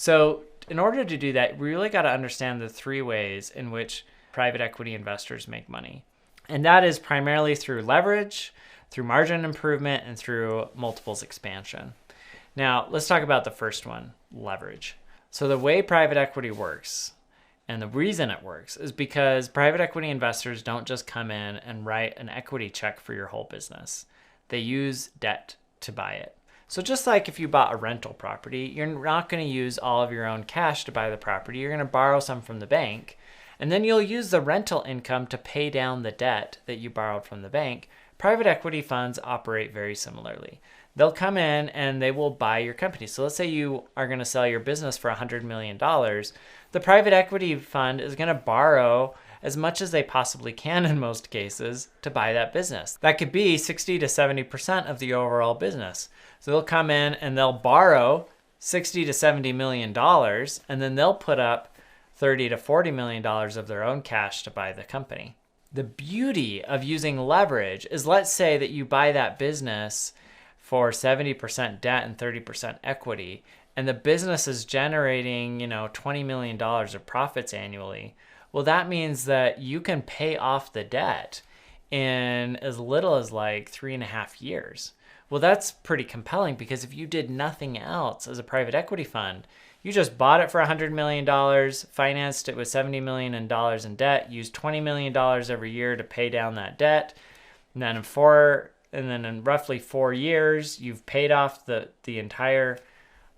So in order to do that, we really got to understand the three ways in which private equity investors make money. And that is primarily through leverage, through margin improvement, and through multiples expansion. Now, let's talk about the first one, leverage. So the way private equity works, and the reason it works, is because private equity investors don't just come in and write an equity check for your whole business. They use debt to buy it. So just like if you bought a rental property, you're not going to use all of your own cash to buy the property. You're going to borrow some from the bank, and then you'll use the rental income to pay down the debt that you borrowed from the bank. Private equity funds operate very similarly. They'll come in and they will buy your company. So let's say you are going to sell your business for $100 million. The private equity fund is going to borrow as much as they possibly can in most cases to buy that business. That could be 60 to 70% of the overall business. So they'll come in and they'll borrow 60 to 70 million dollars, and then they'll put up 30 to 40 million dollars of their own cash to buy the company. The beauty of using leverage is, let's say that you buy that business for 70% debt and 30% equity, and the business is generating, $20 million of profits annually. Well, that means that you can pay off the debt in as little as like 3.5 years. Well, that's pretty compelling, because if you did nothing else as a private equity fund, you just bought it for $100 million, financed it with $70 million in debt, used $20 million every year to pay down that debt, and then in roughly 4 years, you've paid off the entire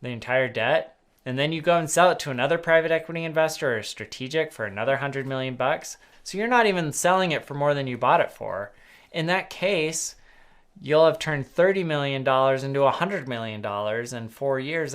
debt. And then you go and sell it to another private equity investor or a strategic for another $100 million. So you're not even selling it for more than you bought it for. In that case, you'll have turned $30 million into $100 million in 4 years.